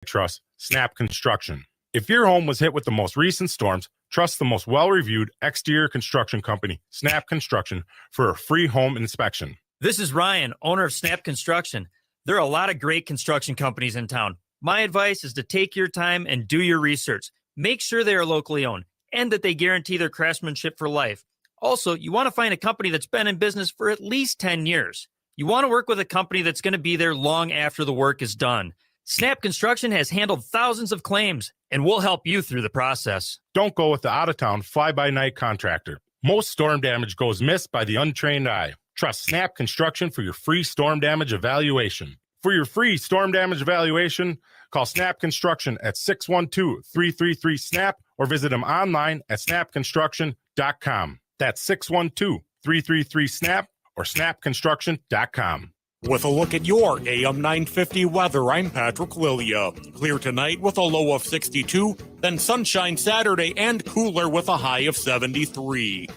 Trust Snap Construction. If your home was hit with the most recent storms, trust the most well-reviewed exterior construction company, Snap Construction, for a free home inspection. This is Ryan, owner of Snap Construction. There are a lot of great construction companies in town. My advice is to take your time and do your research. Make sure they are locally owned and that they guarantee their craftsmanship for life. Also, you want to find a company that's been in business for at least 10 years. You want to work with a company that's going to be there long after the work is done. Snap Construction has handled thousands of claims, and we'll help you through the process. Don't go with the out-of-town fly-by-night contractor. Most storm damage goes missed by the untrained eye. Trust Snap Construction for your free storm damage evaluation. For your free storm damage evaluation, call Snap Construction at 612-333-SNAP or visit them online at snapconstruction.com. That's 612-333-SNAP or snapconstruction.com. With a look at your AM 950 weather, I'm Patrick Lilia. Clear tonight with a low of 62, then sunshine Saturday and cooler with a high of 73.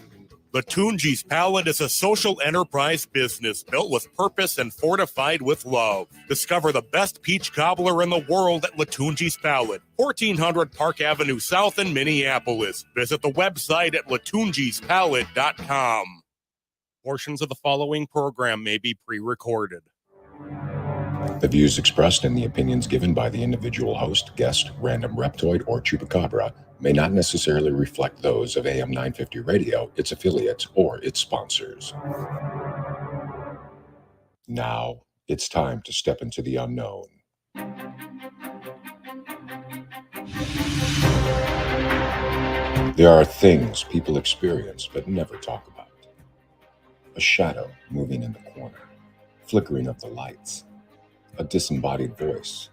Latunji's Palette is a social enterprise business built with purpose and fortified with love. Discover the best peach cobbler in the world at Latunji's Palette, 1400 Park Avenue South in Minneapolis. Visit the website at latunjispalette.com. Portions of the following program may be pre-recorded. The views expressed and the opinions given by the individual host, guest, random reptoid, or chupacabra may not necessarily reflect those of AM 950 Radio, its affiliates, or its sponsors. Now, it's time to step into the unknown. There are things people experience but never talk about. A shadow moving in the corner, flickering of the lights, a disembodied voice.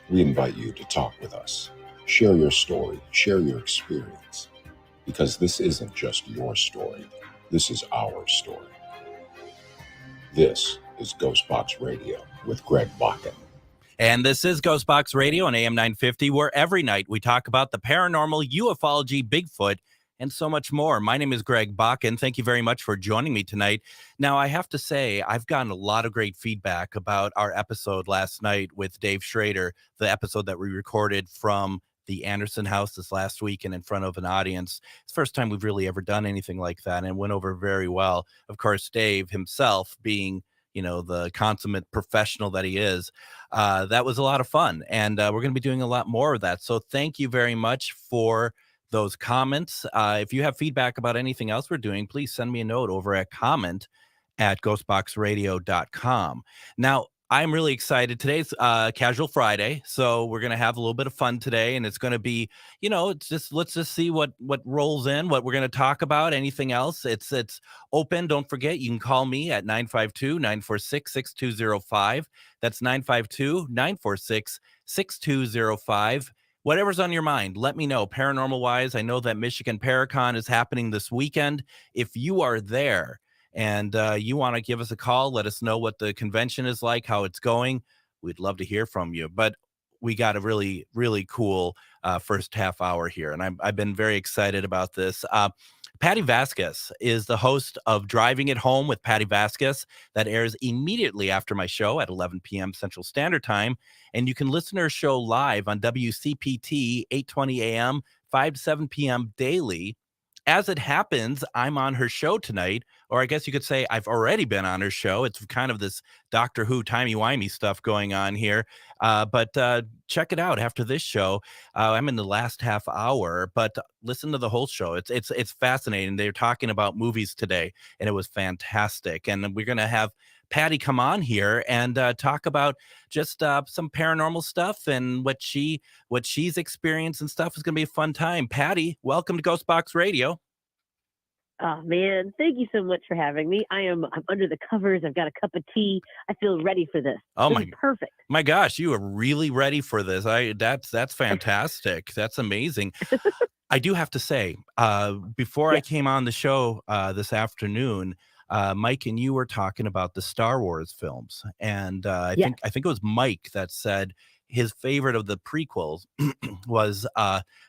We invite you to talk with us. Share your story, share your experience, because this isn't just your story. This is our story. This is GhostBox Radio with Greg Bakun. And this is GhostBox Radio on AM 950, where every night we talk about the paranormal, ufology, Bigfoot, and so much more. My name is Greg Bakun. Thank you very much for joining me tonight. Now, I have to say, I've gotten a lot of great feedback about our episode last night with Dave Schrader, the episode that we recorded from the Anderson house this last week and in front of an audience. It's the first time we've really ever done anything like that, and it went over very well. Of course, Dave himself being, you know, the consummate professional that he is, that was a lot of fun, and we're going to be doing a lot more of that. So thank you very much for those comments. If you have feedback about anything else we're doing, please send me a note over at comment@ghostboxradio.com. Now, I'm really excited. Today's Casual Friday, so we're going to have a little bit of fun today, and it's going to be, you know, it's just, let's just see what rolls in, what we're going to talk about, anything else. It's open. Don't forget, you can call me at 952-946-6205. That's 952-946-6205. Whatever's on your mind, let me know. Paranormal wise, I know that Michigan Paracon is happening this weekend. If you are there and you want to give us a call, let us know what the convention is like, how it's going. We'd love to hear from you. But we got a really, really cool first half hour here, and I've been very excited about this. Patti Vasquez is the host of Driving It Home with Patti Vasquez. That airs immediately after my show at 11 p.m. Central Standard Time. And you can listen to her show live on WCPT 820 a.m., 5 to 7 p.m. daily. As it happens, I'm on her show tonight, or I guess you could say I've already been on her show. It's kind of this Doctor Who timey-wimey stuff going on here. But check it out after this show. I'm in the last half hour, but listen to the whole show. It's fascinating. They're talking about movies today, and it was fantastic. And we're going to have Patti come on here and talk about just some paranormal stuff and what she's experienced and stuff. Is going to be a fun time. Patti, welcome to GhostBox Radio. Oh man, thank you so much for having me. I'm under the covers. I've got a cup of tea. I feel ready for this. Oh, this is perfect. My gosh, you are really ready for this. That's fantastic. That's amazing. I do have to say, before I came on the show this afternoon, Mike and you were talking about the Star Wars films, and I think it was Mike that said his favorite of the prequels was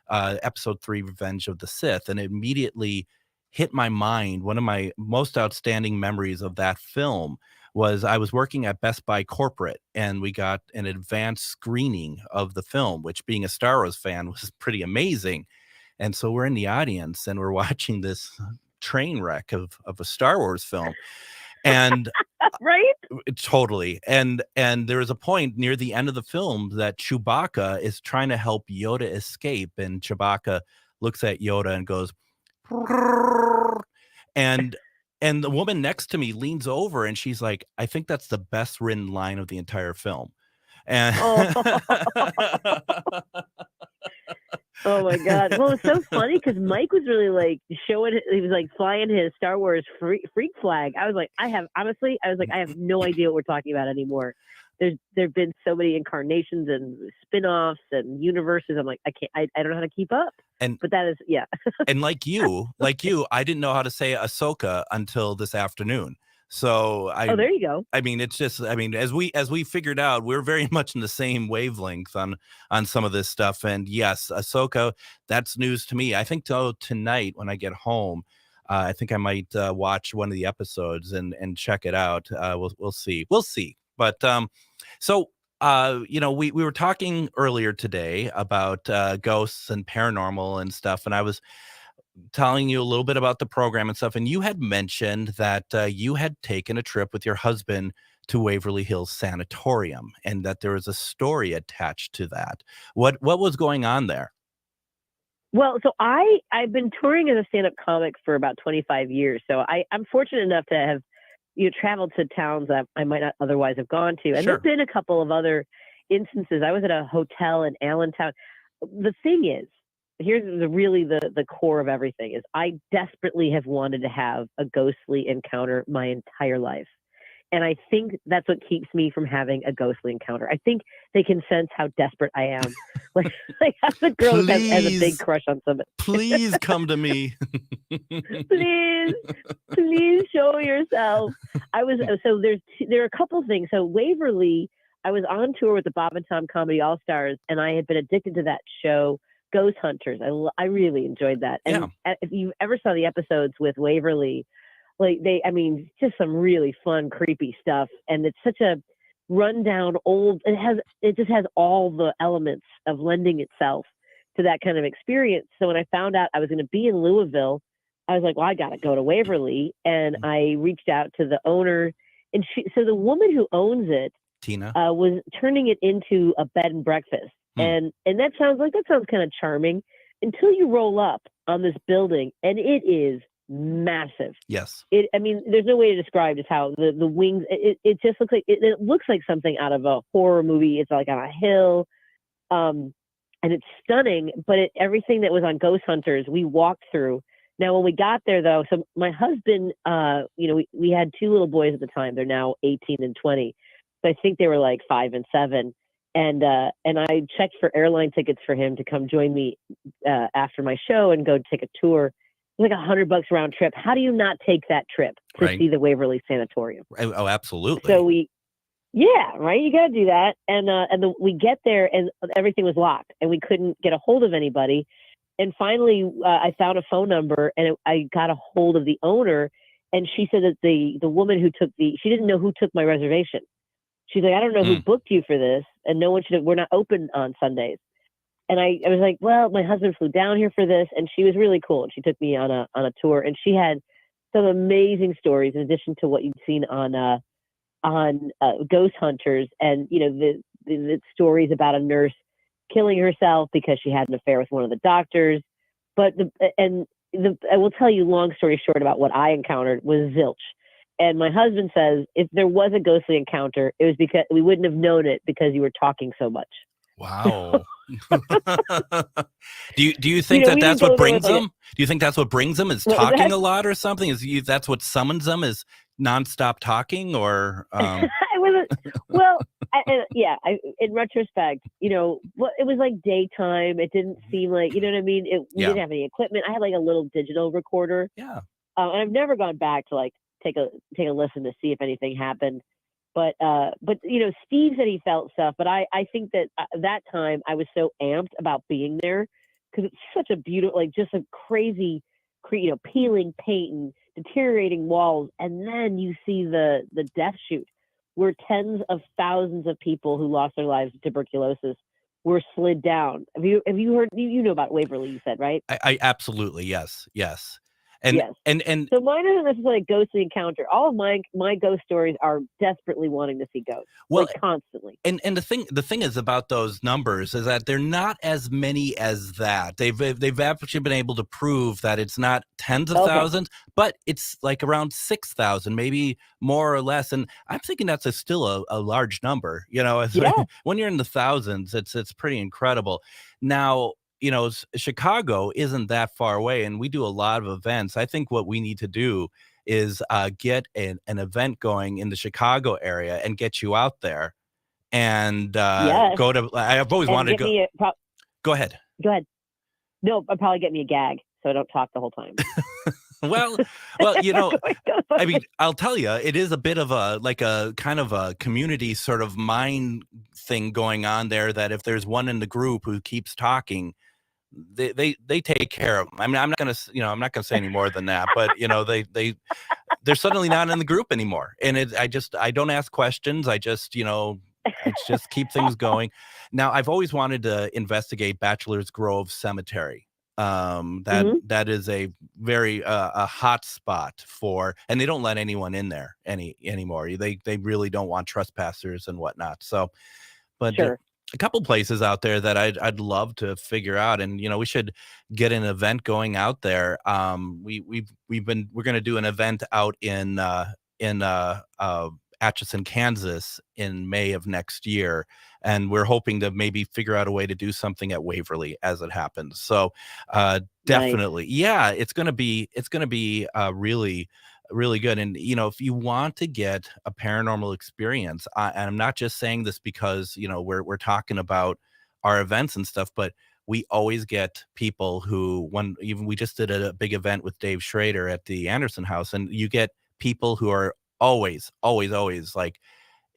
Episode 3, Revenge of the Sith, and it immediately hit my mind. One of my most outstanding memories of that film was I was working at Best Buy Corporate, and we got an advanced screening of the film, which, being a Star Wars fan, was pretty amazing. And so we're in the audience and we're watching this train wreck of a Star Wars film. And Right? totally. And there is a point near the end of the film that Chewbacca is trying to help Yoda escape, and Chewbacca looks at Yoda and goes, and the woman next to me leans over and she's like, I think that's the best written line of the entire film. And Oh my God. Well, it's so funny because Mike was really like showing, he was like flying his Star Wars freak flag. I was like, I have no idea what we're talking about anymore. There've been so many incarnations and spin-offs and universes. I'm like, I don't know how to keep up. But that is, yeah. And like you, I didn't know how to say Ahsoka until this afternoon. So there you go. I mean, it's just, I mean, as we figured out, we're very much in the same wavelength on some of this stuff. And yes, Ahsoka, that's news to me. I think tonight when I get home, I think I might watch one of the episodes and check it out. We'll see. But so we were talking earlier today about ghosts and paranormal and stuff, and I was telling you a little bit about the program and stuff, and you had mentioned that you had taken a trip with your husband to Waverly Hills Sanatorium, and that there was a story attached to that. What was going on there? Well, so I've been touring as a stand-up comic for about 25 years, so I'm fortunate enough to have traveled to towns that I might not otherwise have gone to, and there've been a couple of other instances. I was at a hotel in Allentown. The thing is, here's the core of everything is I desperately have wanted to have a ghostly encounter my entire life. And I think that's what keeps me from having a ghostly encounter. I think they can sense how desperate I am. like I'm the girl that has a big crush on somebody. Please come to me. please show yourself. There are a couple things. So Waverly, I was on tour with the Bob and Tom Comedy All-Stars, and I had been addicted to that show, Ghost Hunters. I really enjoyed that. And if you ever saw the episodes with Waverly, just some really fun, creepy stuff. And it's such a rundown it just has all the elements of lending itself to that kind of experience. So when I found out I was going to be in Louisville, I was like, well, I got to go to Waverly. And I reached out to the owner, and so the woman who owns it, Tina, was turning it into a bed and breakfast. And that sounds kind of charming until you roll up on this building, and it is massive. Yes. There's no way to describe just how the wings, it just looks like, it looks like something out of a horror movie. It's like on a hill. And it's stunning, but everything that was on Ghost Hunters, we walked through. Now, when we got there though, so my husband, we had two little boys at the time. They're now 18 and 20. So I think they were like 5 and 7. And I checked for airline tickets for him to come join me after my show and go take a tour. It was like $100 round trip. How do you not take that trip to see the Waverly Sanatorium? Oh, absolutely. So right. You got to do that. And we get there and everything was locked and we couldn't get a hold of anybody. And finally, I found a phone number and I got a hold of the owner. And she said that the woman who she didn't know who took my reservation. She's like, I don't know who booked you for this, and no one we're not open on Sundays. And I was like, well, my husband flew down here for this, and she was really cool. And she took me on a tour, and she had some amazing stories in addition to what you'd seen on Ghost Hunters, and the stories about a nurse killing herself because she had an affair with one of the doctors. But I will tell you, long story short, about what I encountered was zilch. And my husband says if there was a ghostly encounter, it was because we wouldn't have known it because you were talking so much. Wow. Do you think that's what brings them? Do you think that's what brings them is talking a lot or something? That's what summons them is nonstop talking or? In retrospect, it was like daytime. It didn't seem like, you know what I mean? We didn't have any equipment. I had like a little digital recorder. Yeah. And I've never gone back to like take a listen to see if anything happened. But Steve said he felt stuff, but I think that that time I was so amped about being there because it's such a beautiful, like just a crazy, peeling paint and deteriorating walls, and then you see the death chute where tens of thousands of people who lost their lives to tuberculosis were slid down. Have you heard? You know about Waverly? You said, right? I absolutely, yes. And yes. and So mine isn't necessarily a ghostly encounter. All of my ghost stories are desperately wanting to see ghosts, constantly. And the thing is about those numbers is that they're not as many as that. They've actually been able to prove that it's not tens of thousands, but it's like around 6,000, maybe more or less. And I'm thinking that's still a large number. When you're in the thousands, it's pretty incredible. Now, Chicago isn't that far away, and we do a lot of events. I think what we need to do is get an event going in the Chicago area and get you out there and go to. I've always wanted to go. Go ahead. No, I'll probably get me a gag so I don't talk the whole time. Well, I mean, I'll tell you, it is a bit of a kind of a community sort of mind thing going on there, that if there's one in the group who keeps talking, they take care of them. I mean, I'm not gonna say any more than that, but they're suddenly not in the group anymore. And I don't ask questions. I just keep things going. Now, I've always wanted to investigate Bachelor's Grove Cemetery. That is a very a hot spot and they don't let anyone in there anymore. They really don't want trespassers and whatnot. So, but sure. A couple places out there that I'd love to figure out, and we should get an event going out there. We're going to do an event out in Atchison, Kansas in May of next year, and we're hoping to maybe figure out a way to do something at Waverly as it happens. So definitely, nice. Yeah, it's going to be really, really good. And if you want to get a paranormal experience, and I'm not just saying this because we're talking about our events and stuff, but we always get people who we just did a big event with Dave Schrader at the Anderson House, and you get people who are always like,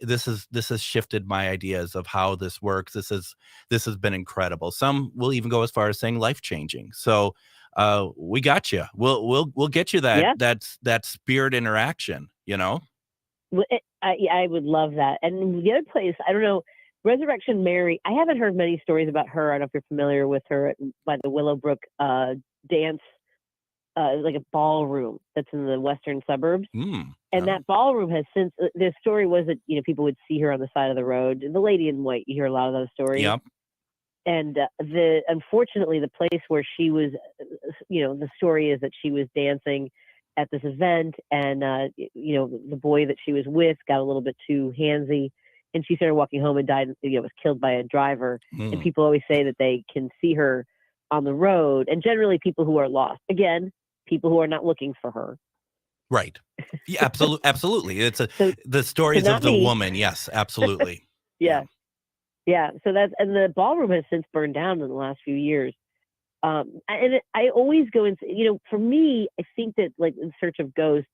this has shifted my ideas of how this works. This has been incredible. Some will even go as far as saying life-changing. So we got you. We'll get you that spirit interaction, Well, I would love that. And the other place, I don't know, Resurrection Mary, I haven't heard many stories about her. I don't know if you're familiar with her by the Willowbrook dance, like a ballroom that's in the western suburbs. And that ballroom has since, the story was that, people would see her on the side of the road. The lady in white, you hear a lot of those stories. Yep. And unfortunately, the place where she was, the story is that she was dancing at this event, and the boy that she was with got a little bit too handsy, and she started walking home and died. Was killed by a driver. And people always say that they can see her on the road, and generally people who are lost. Again, people who are not looking for her. Right. Yeah, absolutely. It's the stories of the woman. Yes, absolutely. Yeah. So and the ballroom has since burned down in the last few years. And I always go into, for me, I think that, like, in search of ghosts,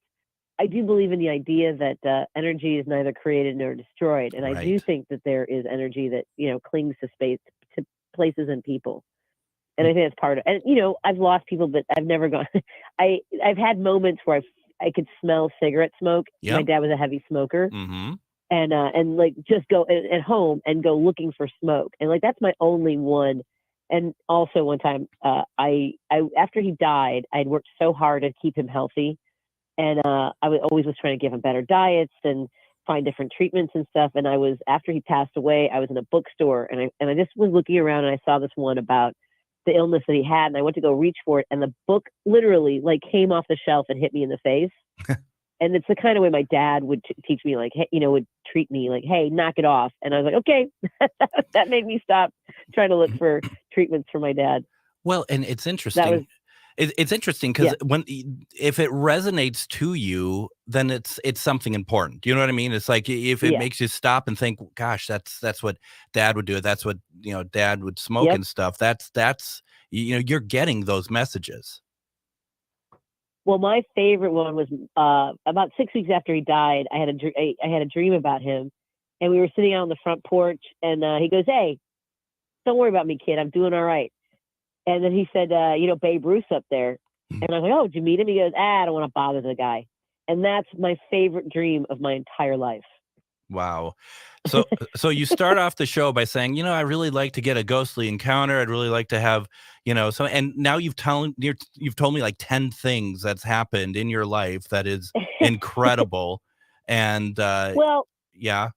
I do believe in the idea that energy is neither created nor destroyed. And I do think that there is energy that, clings to space, to places and people. And I think that's part of it. And, I've lost people, but I've never gone. I've had moments where I could smell cigarette smoke. Yep. My dad was a heavy smoker. Mm-hmm. And like just go at home and go looking for smoke. And like, that's my only one. And also one time, I after he died, I'd worked so hard to keep him healthy. And I always was trying to give him better diets and find different treatments and stuff. And after he passed away, I was in a bookstore and I just was looking around and I saw this one about the illness that he had. And I went to go reach for it. And the book literally like came off the shelf and hit me in the face. And it's the kind of way my dad would teach me, like, hey, would treat me like, hey, knock it off. And I was like, okay, that made me stop trying to look for treatments for my dad. Well, and it's interesting. It's interesting because if it resonates to you, then it's something important. You know what I mean? It's like if it makes you stop and think, gosh, that's what Dad would do. That's what, Dad would smoke and stuff. That's you're getting those messages. Well, my favorite one was about 6 weeks after he died. I had a dream about him, and we were sitting out on the front porch, and he goes, "Hey, don't worry about me, kid. I'm doing all right." And then he said, "Babe Ruth's up there." And I was like, oh, did you meet him? He goes, I don't want to bother the guy. And that's my favorite dream of my entire life. Wow. So you start off the show by saying, I really like to get a ghostly encounter. I'd really like to have, and now you've told me like 10 things that's happened in your life that is incredible. And yeah.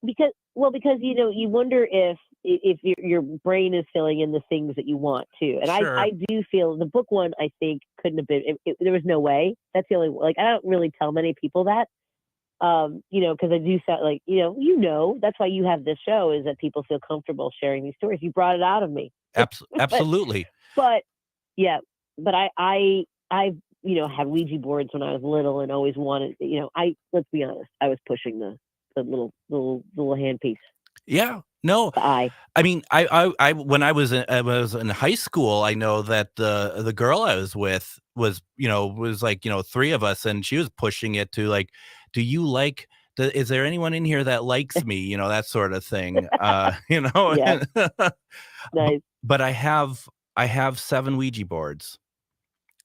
Because you wonder if your brain is filling in the things that you want to. And sure. I do feel the book one, I think, couldn't have been, there was no way. That's the only, like, I don't really tell many people that, because I do sound like, that's why you have this show, is that people feel comfortable sharing these stories. You brought it out of me. Absolutely. But I had Ouija boards when I was little and always wanted, let's be honest, I was pushing the little handpiece. Yeah. No, I mean, I when I was in high school, I know that the girl I was with was like, 3 of us, and she was pushing it to like, do you like, is there anyone in here that likes me? That sort of thing. Yeah. Nice. But I have 7 Ouija boards,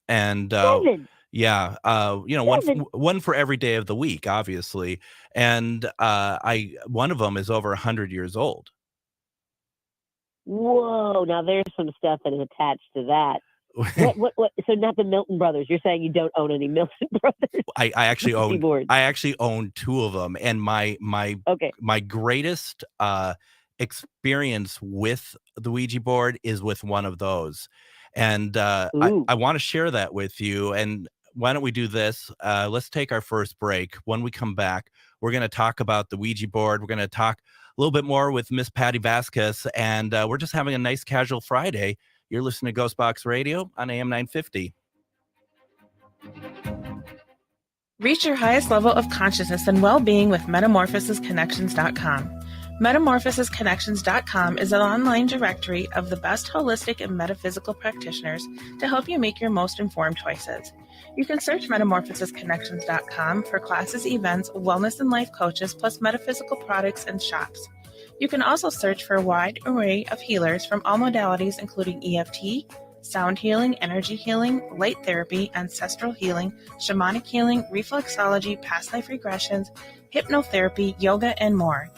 and 7. yeah, one for every day of the week, obviously, and one of them is over 100 years old. Whoa! Now there's some stuff that is attached to that. What? So not the Milton Brothers. You're saying you don't own any Milton Brothers? I actually own 2 of them, and my greatest experience with the Ouija board is with one of those, and I want to share that with you. And why don't we do this? Let's take our first break. When we come back, we're going to talk about the Ouija board. We're going to talk a little bit more with Miss Patti Vasquez, and we're just having a nice casual Friday. You're listening to GhostBox Radio on AM 950. Reach your highest level of consciousness and well-being with MetamorphosisConnections.com. MetamorphosisConnections.com is an online directory of the best holistic and metaphysical practitioners to help you make your most informed choices. You can search MetamorphosisConnections.com for classes, events, wellness and life coaches, plus metaphysical products and shops. You can also search for a wide array of healers from all modalities, including EFT, sound healing, energy healing, light therapy, ancestral healing, shamanic healing, reflexology, past life regressions, hypnotherapy, yoga, and more.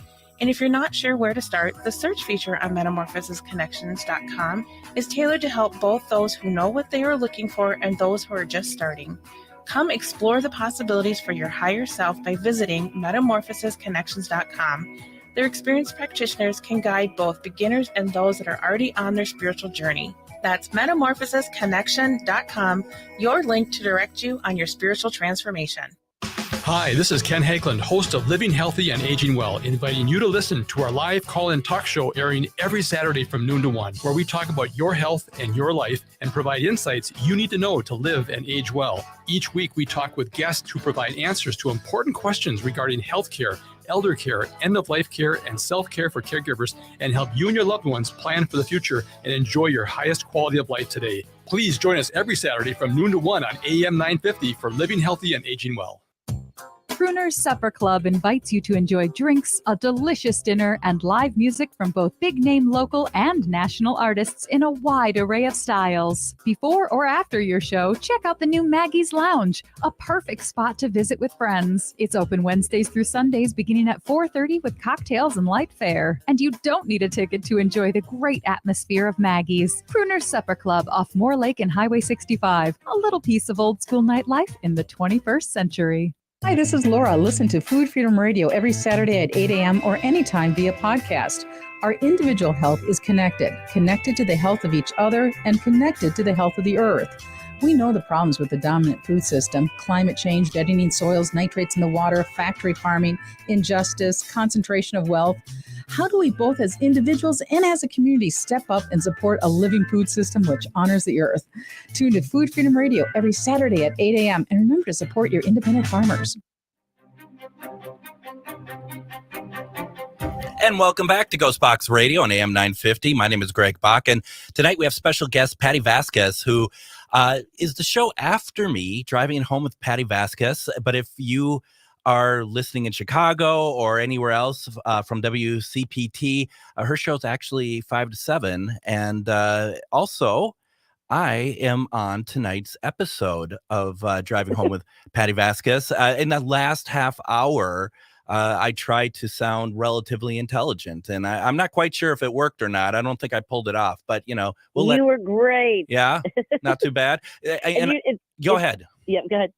And if you're not sure where to start, the search feature on MetamorphosisConnections.com is tailored to help both those who know what they are looking for and those who are just starting. Come explore the possibilities for your higher self by visiting MetamorphosisConnections.com. Their experienced practitioners can guide both beginners and those that are already on their spiritual journey. That's MetamorphosisConnection.com, your link to direct you on your spiritual transformation. Hi, this is Ken Hagelund, host of Living Healthy and Aging Well, inviting you to listen to our live call-in talk show airing every Saturday from noon to 1, where we talk about your health and your life and provide insights you need to know to live and age well. Each week, we talk with guests who provide answers to important questions regarding healthcare, elder care, end-of-life care, and self-care for caregivers, and help you and your loved ones plan for the future and enjoy your highest quality of life today. Please join us every Saturday from noon to 1 on AM 950 for Living Healthy and Aging Well. Crooner's Supper Club invites you to enjoy drinks, a delicious dinner, and live music from both big-name local and national artists in a wide array of styles. Before or after your show, check out the new Maggie's Lounge, a perfect spot to visit with friends. It's open Wednesdays through Sundays beginning at 4:30 with cocktails and light fare. And you don't need a ticket to enjoy the great atmosphere of Maggie's. Crooner's Supper Club off Moore Lake and Highway 65. A little piece of old school nightlife in the 21st century. Hi, this is Laura. Listen to Food Freedom Radio every Saturday at 8 a.m. or anytime via podcast. Our individual health is connected to the health of each other and connected to the health of the earth. We know the problems with the dominant food system: climate change, deadening soils, nitrates in the water, factory farming, injustice, concentration of wealth. How do we both as individuals and as a community step up and support a living food system which honors the earth? Tune to Food Freedom Radio every Saturday at 8 a.m. and remember to support your independent farmers. And welcome back to GhostBox Radio on AM 950. My name is Greg Bakun. Tonight we have special guest Patti Vasquez, who is the show after me, Driving Home with Patti Vasquez. But if you are listening in Chicago or anywhere else from WCPT, her show's actually 5 to 7. And also, I am on tonight's episode of Driving Home with Patti Vasquez. In the last half hour, I tried to sound relatively intelligent, and I'm not quite sure if it worked or not. I don't think I pulled it off, but you were great. Yeah, not too bad. Go ahead. Yeah, go ahead.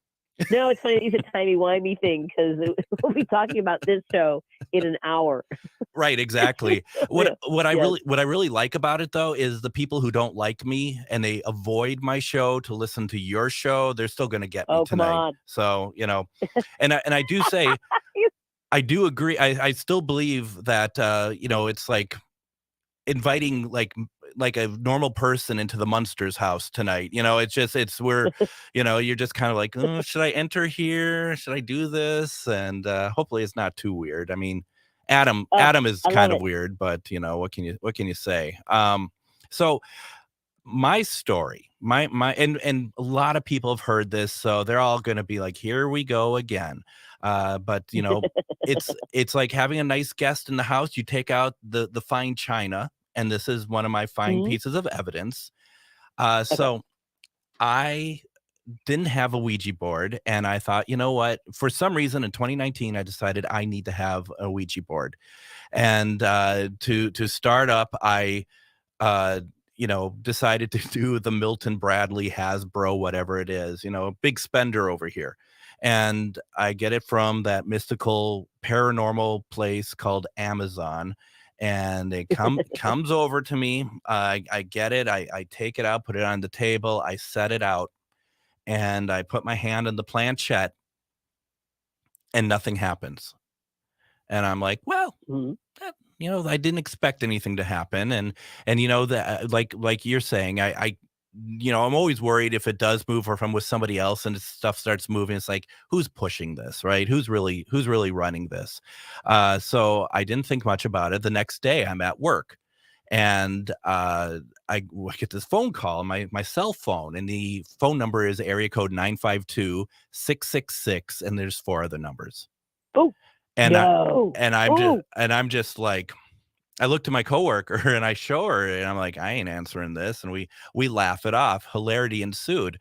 No, it's funny. It's a timey-wimey thing because we'll be talking about this show in an hour. Right, exactly. What I really like about it though is the people who don't like me and they avoid my show to listen to your show. They're still going to get me tonight. Come on. So and I do say, I do agree. I still believe that it's like inviting like a normal person into the Munsters house tonight. We're you're just kind of like, oh, should I enter here? Should I do this? And hopefully it's not too weird. I mean, Adam is kind of weird, but what can you say? So my story, my and a lot of people have heard this, so they're all going to be like, here we go again. But it's like having a nice guest in the house. You take out the fine china, and this is one of my fine pieces of evidence. So I didn't have a Ouija board, and I thought, you know what? For some reason in 2019, I decided I need to have a Ouija board. And to start up, I decided to do the Milton Bradley Hasbro, whatever it is, big spender over here. And I get it from that mystical paranormal place called Amazon. And it comes over to me. I get it. I take it out, put it on the table. I set it out, and I put my hand on the planchette, and nothing happens. And I'm like, well, I didn't expect anything to happen. And that like you're saying, I'm always worried if it does move or if I'm with somebody else and stuff starts moving. It's like, who's pushing this, right? Who's really running this? So I didn't think much about it. The next day I'm at work, and I get this phone call on my cell phone, and the phone number is area code 952-666, and there's 4 other numbers. Oh, and no. I'm just like, I look to my coworker and I show her, and I'm like, I ain't answering this. And we laugh it off. Hilarity ensued.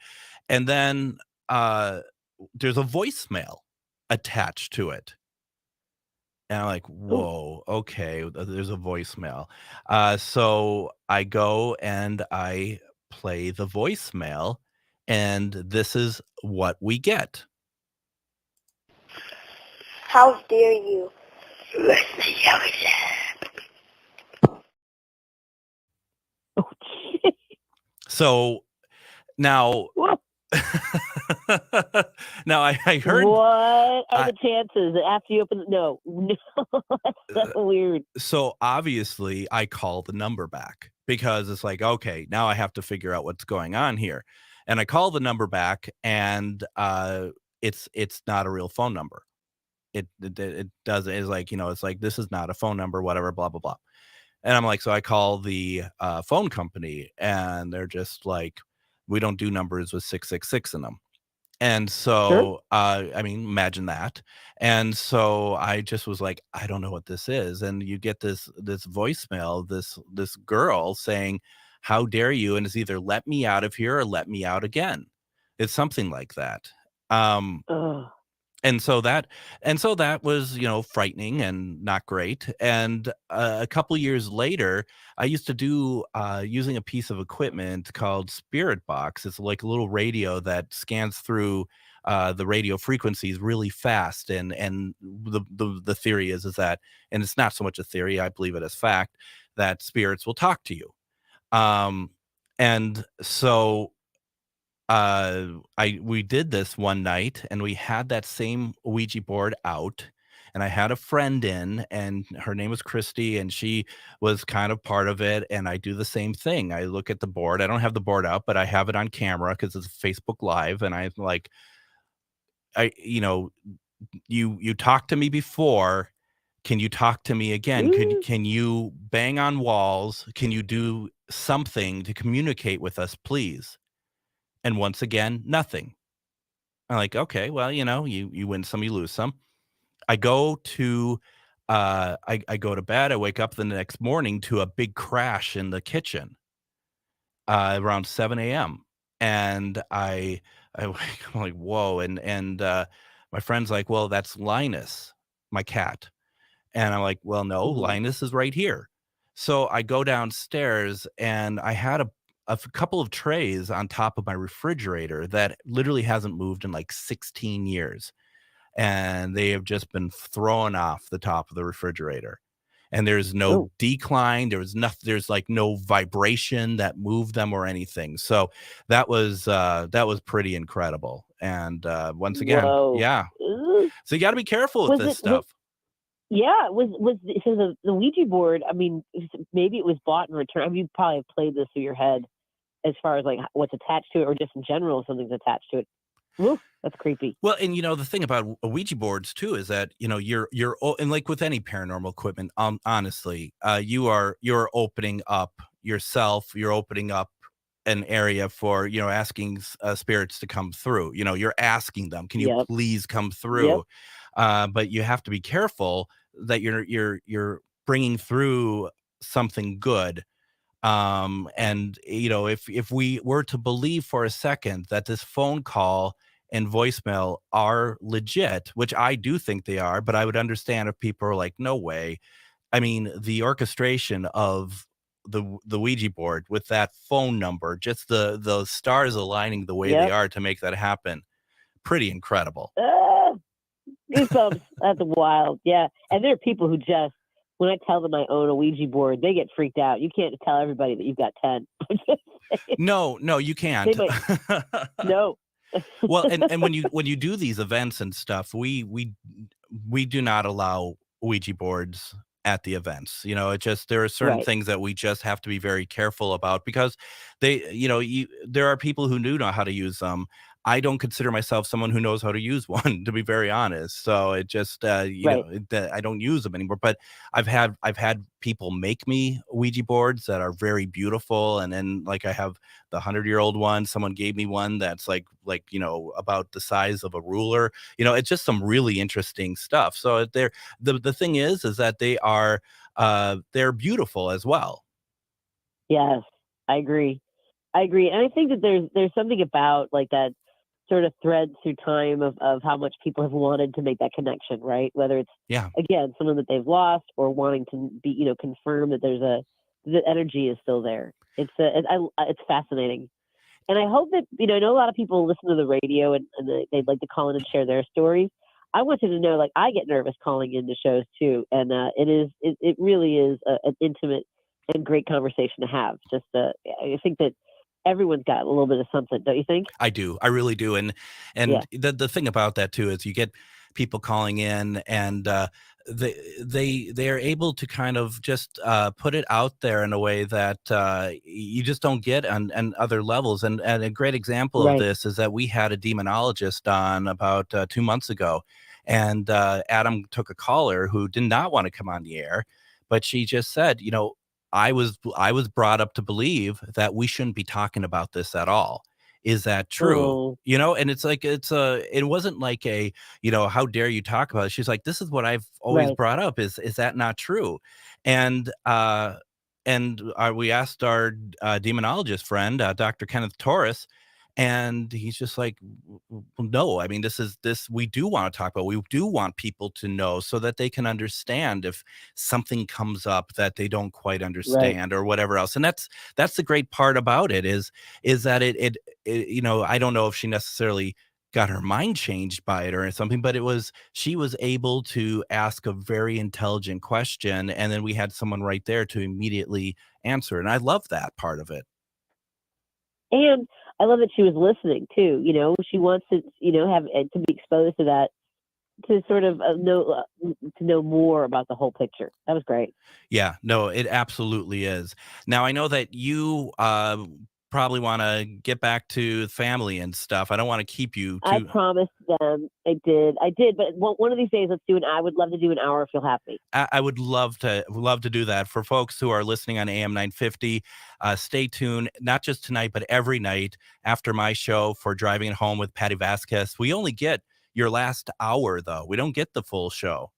And then there's a voicemail attached to it. And I'm like, whoa, okay, there's a voicemail. So I go and I play the voicemail, and this is what we get. How dare you? So now, now I heard. What are the chances after you open? No, that's so weird. So obviously, I call the number back because it's like, okay, now I have to figure out what's going on here, and I call the number back, and it's not a real phone number. It doesn't. It's like, it's like, this is not a phone number, whatever, blah blah blah. And I'm like, so I call the phone company, and they're just like, we don't do numbers with 666 in them. And so, I mean, imagine that. And so I just was like, I don't know what this is. And you get this voicemail, this girl saying, how dare you? And it's either let me out of here or let me out again. It's something like that. And so that was, frightening and not great. And a couple years later, I used to do using a piece of equipment called Spirit Box. It's like a little radio that scans through the radio frequencies really fast. And the theory is that, and it's not so much a theory, I believe it as fact, that spirits will talk to you. And so we did this one night, and we had that same Ouija board out, and I had a friend in, and her name was Christy, and she was kind of part of it. And I do the same thing. I look at the board. I don't have the board out, but I have it on camera because it's Facebook Live. And I'm like, you talked to me before. Can you talk to me again? Can you bang on walls? Can you do something to communicate with us, please? And once again, nothing. I'm like, okay, well, you win some, you lose some. I go to I go to bed. I wake up the next morning to a big crash in the kitchen. around 7 a.m. And I'm like, whoa. And my friend's like, well, that's Linus, my cat. And I'm like, well, no, Linus is right here. So I go downstairs and I had a couple of trays on top of my refrigerator that literally hasn't moved in like 16 years. And they have just been thrown off the top of the refrigerator. And there's no decline. There's like no vibration that moved them or anything. So that was pretty incredible. And once again, yeah. So you got to be careful with this stuff. So the Ouija board, I mean, maybe it was bought in return. I mean, you probably have played this through your head as far as like what's attached to it, or just in general, something's attached to it. Ooh, that's creepy. Well, and the thing about Ouija boards too is that you're and like with any paranormal equipment, honestly, you're opening up yourself. You're opening up an area for asking spirits to come through. You're asking them, can you please come through? But you have to be careful that you're bringing through something good. And if we were to believe for a second that this phone call and voicemail are legit, which I do think they are, but I would understand if people are like, no way. I mean, the orchestration of the Ouija board with that phone number, just the stars aligning the way they are to make that happen. Pretty incredible. Goosebumps. That's wild. Yeah. And there are people who just, when I tell them I own a Ouija board, they get freaked out. You can't tell everybody that you've got 10. No, you can't. No. Well, and when you do these events and stuff, we do not allow Ouija boards at the events. There are certain things that we just have to be very careful about, because there are people who do know how to use them. I don't consider myself someone who knows how to use one, to be very honest. So it just, I don't use them anymore. But I've had people make me Ouija boards that are very beautiful. And then like I have the 100-year-old one. Someone gave me one that's like about the size of a ruler. It's just some really interesting stuff. So the thing is that they are they're beautiful as well. Yes, I agree. And I think that there's something about like that sort of thread through time of how much people have wanted to make that connection, right? Whether it's again someone that they've lost, or wanting to be confirm that the energy is still there. It's fascinating, and I hope that I know a lot of people listen to the radio and they'd like to call in and share their stories. I want you to know, like, I get nervous calling into shows too, and it really is an intimate and great conversation to have. Just I think that everyone's got a little bit of something, don't you think? I do. I really do. And the thing about that too is you get people calling in, and they are able to kind of just put it out there in a way that you just don't get on other levels. And a great example of this is that we had a demonologist on about 2 months ago, and Adam took a caller who did not want to come on the air, but she just said, I was brought up to believe that we shouldn't be talking about this at all. Is that true? And it's like, it wasn't like a, how dare you talk about it? She's like, this is what I've always brought up. Is that not true? And we asked our demonologist friend, Dr. Kenneth Torres, and he's just like, no, I mean, we do want to talk about, we do want people to know so that they can understand if something comes up that they don't quite understand or whatever else. And that's the great part about it is that it I don't know if she necessarily got her mind changed by it or something, but she was able to ask a very intelligent question. And then we had someone right there to immediately answer. And I love that part of it. And I love that she was listening too. She wants to, have to be exposed to that, to sort of know more about the whole picture. That was great. Yeah, no, it absolutely is. Now I know that you probably want to get back to family and stuff. I don't want to keep you too... I promised them. I did. But one of these days, I would love to do an hour if you'll have me. I would love to do that. For folks who are listening on AM 950, stay tuned, not just tonight, but every night after my show for Driving It Home with Patti Vasquez. We only get your last hour, though. We don't get the full show.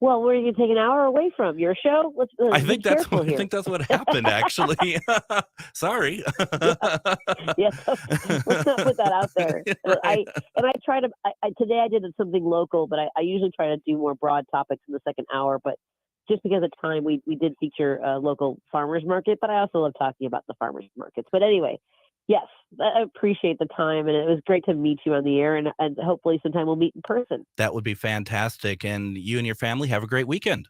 Well, where are you going to take an hour away from your show? I think that's what happened. Actually, sorry. Yeah, let's not put that out there. Right. I try to. Today I did something local, but I usually try to do more broad topics in the second hour. But just because of time, we did feature a local farmers market. But I also love talking about the farmers markets. But anyway, yes, I appreciate the time, and it was great to meet you on the air, and hopefully sometime we'll meet in person. That would be fantastic. And you and your family have a great weekend.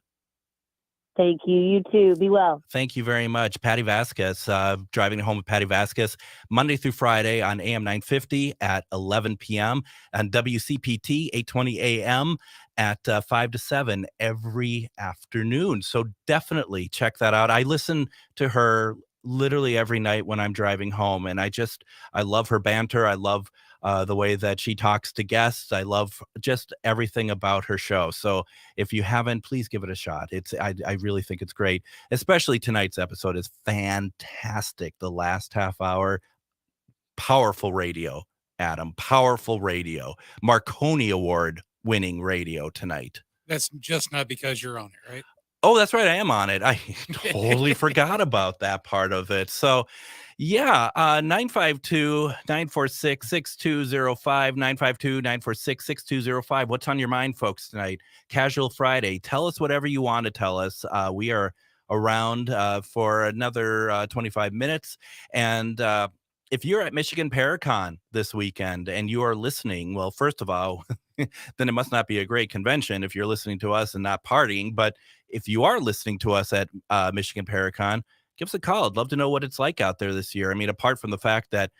Thank you. You too. Be well. Thank you very much. Patti Vasquez, driving home with Patti Vasquez, Monday through Friday on AM 950 at 11 p.m. and WCPT 820 a.m. at 5 to 7 every afternoon. So definitely check that out. I listen to her literally every night when I'm driving home, and I love her banter. I love the way that she talks to guests. I love just everything about her show. So if you haven't, please give it a shot. I really think it's great. Especially tonight's episode is fantastic. The last half hour, powerful radio, Adam, powerful radio, Marconi Award winning radio tonight. That's just not because you're on it, right? Oh, that's right. I am on it. I totally forgot about that part of it. So, yeah, 952-946-6205, 952-946-6205. What's on your mind, folks, tonight? Casual Friday. Tell us whatever you want to tell us. We are around for another 25 minutes. And if you're at Michigan Paracon this weekend and you are listening, well, first of all, then it must not be a great convention if you're listening to us and not partying. But if you are listening to us at Michigan Paracon, give us a call. I'd love to know what it's like out there this year. I mean, apart from the fact that,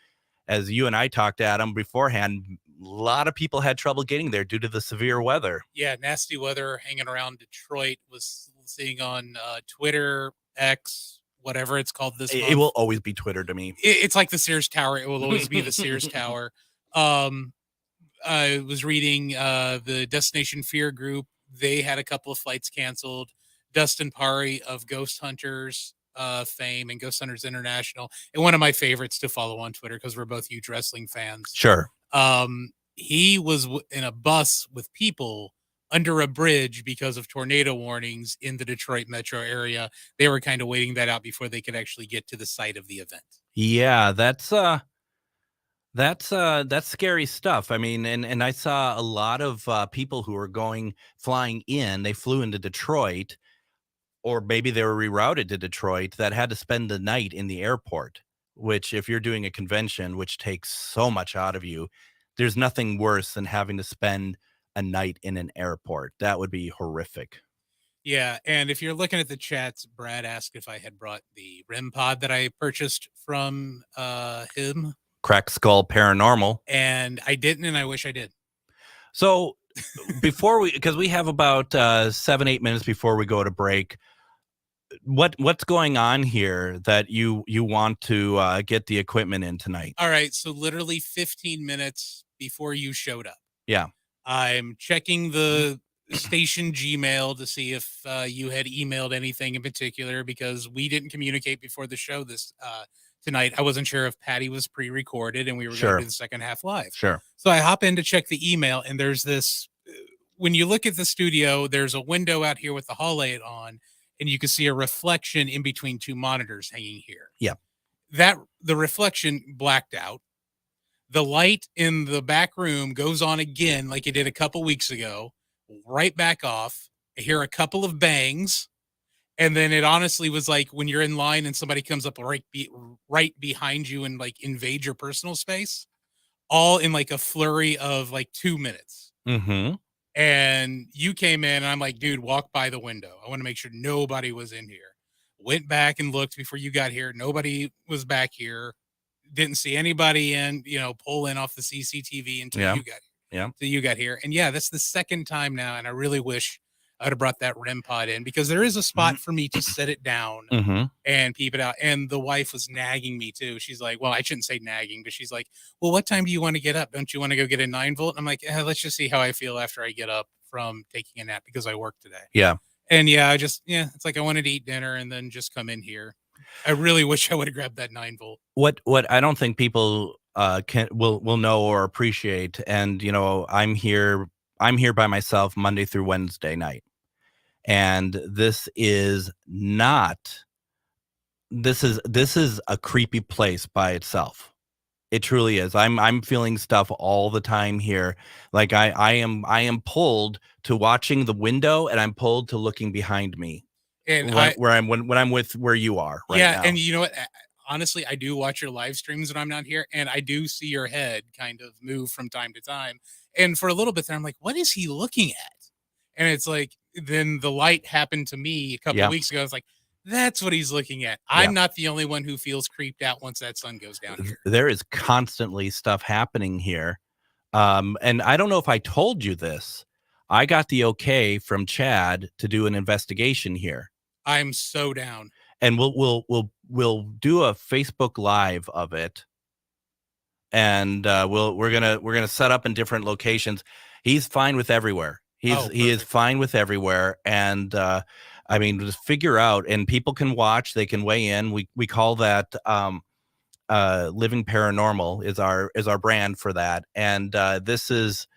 as you and I talked, Adam, beforehand, a lot of people had trouble getting there due to the severe weather. Yeah, nasty weather hanging around Detroit. Was seeing on Twitter, X, whatever it's called this month. It will always be Twitter to me. It's like the Sears Tower. It will always be the Sears Tower. I was reading the Destination Fear group. They had a couple of flights canceled. Dustin Pari of Ghost Hunters fame and Ghost Hunters International, and one of my favorites to follow on Twitter because we're both huge wrestling fans. Sure. He was in a bus with people under a bridge because of tornado warnings in the Detroit metro area. They were kind of waiting that out before they could actually get to the site of the event. Yeah, that's scary stuff. I mean, and I saw a lot of people who were flying in. They flew into Detroit, or maybe they were rerouted to Detroit, that had to spend the night in the airport, which, if you're doing a convention, which takes so much out of you, there's nothing worse than having to spend a night in an airport. That would be horrific. Yeah, and if you're looking at the chats, Brad asked if I had brought the REM pod that I purchased from him. Crack Skull Paranormal. And I didn't, and I wish I did. So because we have about 7-8 minutes before we go to break, what's going on here that you want to get the equipment in tonight? All right, so literally 15 minutes before you showed up. Yeah. I'm checking the station Gmail to see if you had emailed anything in particular, because we didn't communicate before the show this tonight. I wasn't sure if Patti was pre-recorded and we were going to do the second half live. Sure. So I hop in to check the email, and there's this, when you look at the studio, there's a window out here with the hall light on, and you can see a reflection in between two monitors hanging here. Yeah. The reflection blacked out. The light in the back room goes on again like it did a couple weeks ago, right back off. I hear a couple of bangs. And then it honestly was like when you're in line and somebody comes up right behind you and like invade your personal space, all in like a flurry of like 2 minutes. Mm-hmm. And you came in and I'm like, dude, walk by the window. I want to make sure nobody was in here. Went back and looked before you got here. Nobody was back here. Didn't see anybody pull in off the CCTV until you got here. Yeah. Until you got here. And yeah, that's the second time now. And I really wish I would have brought that REM pod in, because there is a spot for me to set it down and peep it out. And the wife was nagging me too. She's like, well, I shouldn't say nagging, but she's like, well, what time do you want to get up? Don't you want to go get a 9-volt? I'm like, let's just see how I feel after I get up from taking a nap, because I work today. Yeah. And it's like I wanted to eat dinner and then just come in here. I really wish I would have grabbed that 9-volt. What I don't think people will know or appreciate, and I'm here by myself Monday through Wednesday night. And this is a creepy place by itself. It truly is. I'm feeling stuff all the time here. Like I am pulled to watching the window, and I'm pulled to looking behind me. And when I'm with where you are right now. And you know what? Honestly, I do watch your live streams when I'm not here, and I do see your head kind of move from time to time. And for a little bit there, I'm like, what is he looking at? And it's like, then the light happened to me a couple of weeks ago. I was like, that's what he's looking at. I'm not the only one who feels creeped out once that sun goes down here. There is constantly stuff happening here. And I don't know if I told you this. I got the okay from Chad to do an investigation here. I'm so down. And we'll do a Facebook Live of it. And we're gonna set up in different locations. He's fine with everywhere. He is fine with everywhere. And I mean, just figure out, and people can watch, they can weigh in. We call that Living Paranormal is our brand for that. And this is,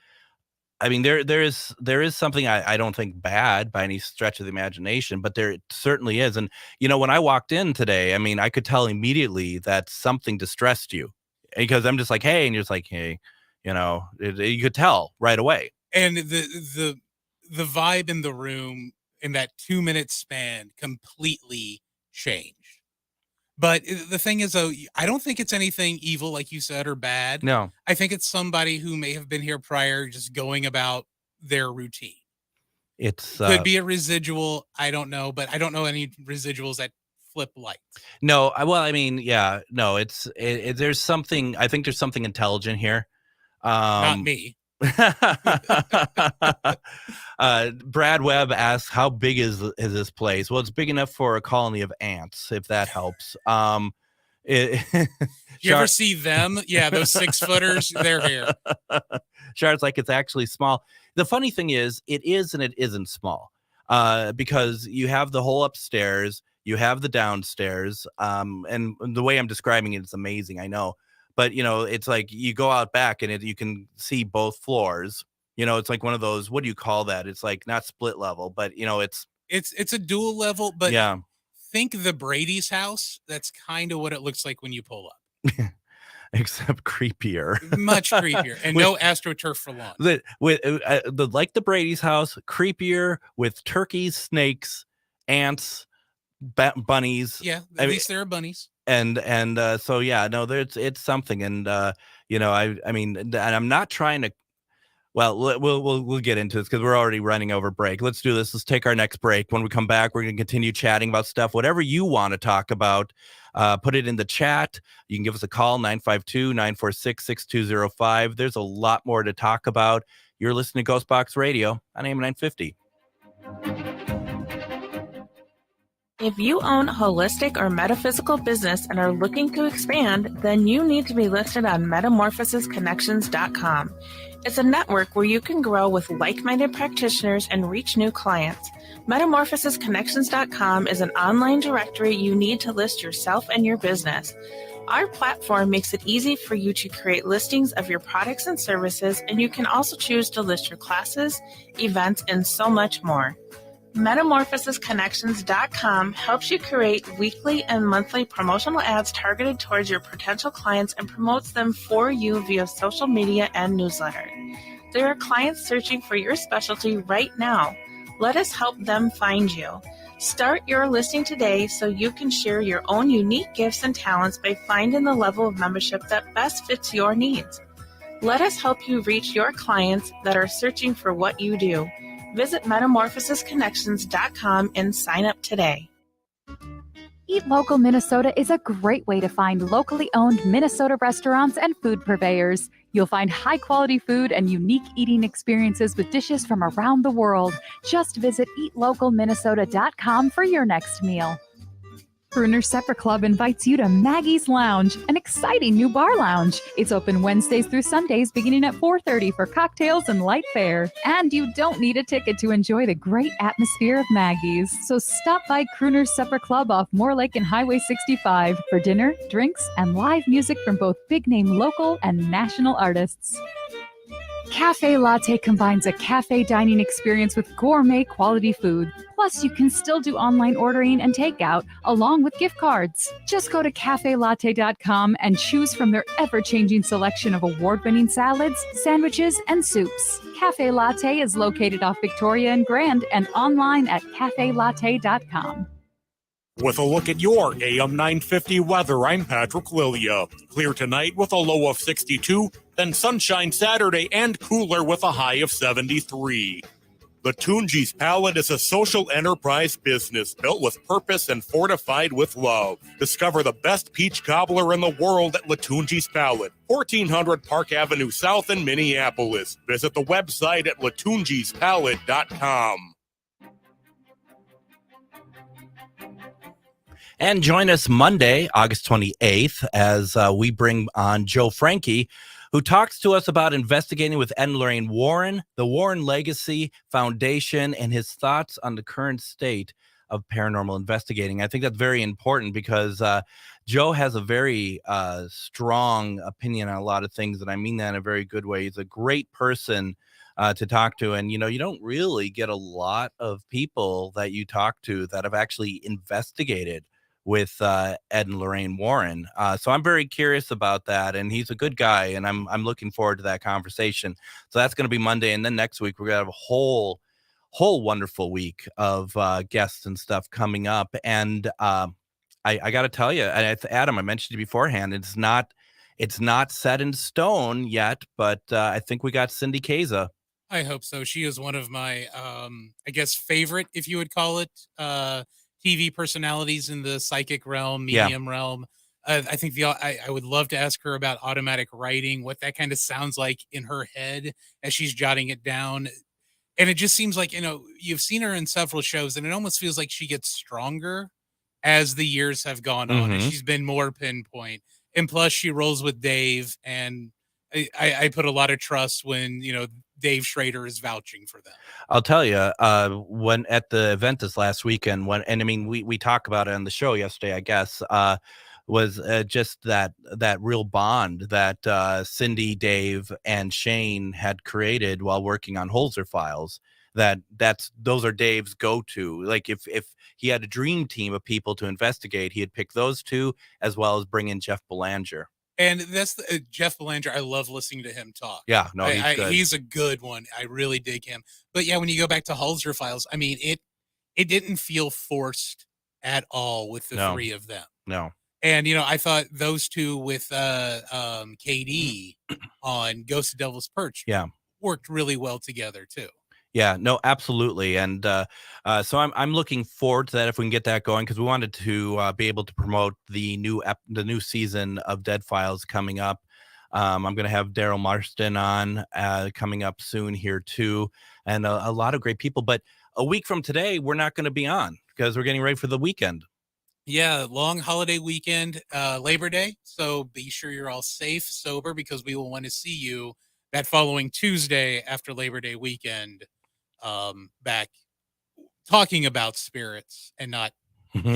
I mean, there is something I don't think bad by any stretch of the imagination, but there certainly is. And you know, when I walked in today, I mean, I could tell immediately that something distressed you, because I'm just like, hey, and you're just like, hey, you know, you could tell right away. And the vibe in the room in that 2-minute span completely changed. But the thing is, though, I don't think it's anything evil, like you said, or bad. No. I think it's somebody who may have been here prior, just going about their routine. It's could be a residual. I don't know, but I don't know any residuals that flip lights. No, well, I mean, yeah, no, there's something, I think there's something intelligent here. Not me. Brad Webb asks, how big is this place? Well, it's big enough for a colony of ants, if that helps. You ever see them? Yeah, those 6-footers, they're here. Shard's like, it's actually small. The funny thing is, it is and it isn't small, because you have the whole upstairs, you have the downstairs, and the way I'm describing it is amazing, I know. But, you know, it's like you go out back and you can see both floors. You know, it's like one of those, what do you call that? It's like not split level, but, you know, it's a dual level. But yeah, think the Brady's house. That's kind of what it looks like when you pull up. Except creepier. Much creepier. And no AstroTurf for long. Like the Brady's house, creepier, with turkeys, snakes, ants, bunnies. Yeah, at least there are bunnies. And so yeah, no, it's something. And you know, I mean, and I'm not trying to, well, we'll get into this because we're already running over break. Let's do this. Let's take our next break. When we come back, we're going to continue chatting about stuff, whatever you want to talk about. Put it in the chat. You can give us a call, 952-946-6205. There's a lot more to talk about. You're listening to GhostBox Radio on AM 950. If you own a holistic or metaphysical business and are looking to expand, then you need to be listed on metamorphosisconnections.com. It's a network where you can grow with like-minded practitioners and reach new clients. Metamorphosisconnections.com is an online directory you need to list yourself and your business. Our platform makes it easy for you to create listings of your products and services, and you can also choose to list your classes, events, and so much more. Metamorphosisconnections.com helps you create weekly and monthly promotional ads targeted towards your potential clients and promotes them for you via social media and newsletter. There are clients searching for your specialty right now. Let us help them find you. Start your listing today so you can share your own unique gifts and talents by finding the level of membership that best fits your needs. Let us help you reach your clients that are searching for what you do. Visit metamorphosisconnections.com and sign up today. Eat Local Minnesota is a great way to find locally owned Minnesota restaurants and food purveyors. You'll find high-quality food and unique eating experiences with dishes from around the world. Just visit eatlocalminnesota.com for your next meal. Crooner Supper Club invites you to Maggie's Lounge, an exciting new bar lounge. It's open Wednesdays through Sundays beginning at 4:30 for cocktails and light fare. And you don't need a ticket to enjoy the great atmosphere of Maggie's. So stop by Crooner Supper Club off Moore Lake and Highway 65 for dinner, drinks, and live music from both big-name local and national artists. Cafe Latte combines a cafe dining experience with gourmet quality food. Plus, you can still do online ordering and takeout along with gift cards. Just go to cafelatte.com and choose from their ever-changing selection of award-winning salads, sandwiches, and soups. Cafe Latte is located off Victoria and Grand and online at cafelatte.com. With a look at your AM 950 weather, I'm Patrick Lilia. Clear tonight with a low of 62, then sunshine Saturday and cooler with a high of 73. Latunji's Palette is a social enterprise business built with purpose and fortified with love. Discover the best peach cobbler in the world at Latunji's Palette, 1400 Park Avenue South in Minneapolis. Visit the website at latunjispalette.com. And join us Monday, August 28th, as we bring on Joe Franke, who talks to us about investigating with Ed and Lorraine Warren, the Warren Legacy Foundation, and his thoughts on the current state of paranormal investigating. I think that's very important because Joe has a very strong opinion on a lot of things, and I mean that in a very good way. He's a great person to talk to, and you don't really get a lot of people that you talk to that have actually investigated with Ed and Lorraine Warren. So I'm very curious about that, and he's a good guy, and I'm looking forward to that conversation. So that's going to be Monday, and then next week we're going to have a whole wonderful week of guests and stuff coming up. And I got to tell you, Adam, I mentioned you beforehand, it's not set in stone yet, but I think we got Cindy Kaza. I hope so. She is one of my, I guess, favorite, if you would call it, TV personalities in the psychic realm, medium realm. I think I would love to ask her about automatic writing, what that kind of sounds like in her head as she's jotting it down. And it just seems like, you've seen her in several shows, and it almost feels like she gets stronger as the years have gone on, and she's been more pinpoint. And plus, she rolls with Dave, and I put a lot of trust when, Dave Schrader is vouching for them. I'll tell you, when at the event this last weekend, we talk about it on the show yesterday, I guess, was just that real bond that Cindy, Dave, and Shane had created while working on Holzer Files. Those are Dave's go-to. Like if he had a dream team of people to investigate, he'd pick those two as well as bring in Jeff Belanger. And that's Jeff Belanger. I love listening to him talk. Yeah, no, he's good. He's a good one. I really dig him. But yeah, when you go back to Holzer Files, I mean, it didn't feel forced at all with the three of them. No. And, I thought those two with KD on Ghost of Devil's Perch worked really well together, too. Yeah, no, absolutely. And so I'm looking forward to that if we can get that going, because we wanted to be able to promote the new season of Dead Files coming up. I'm going to have Daryl Marston on coming up soon here, too, and a lot of great people. But a week from today, we're not going to be on because we're getting ready for the weekend. Yeah, long holiday weekend, Labor Day. So be sure you're all safe, sober, because we will want to see you that following Tuesday after Labor Day weekend, back talking about spirits and not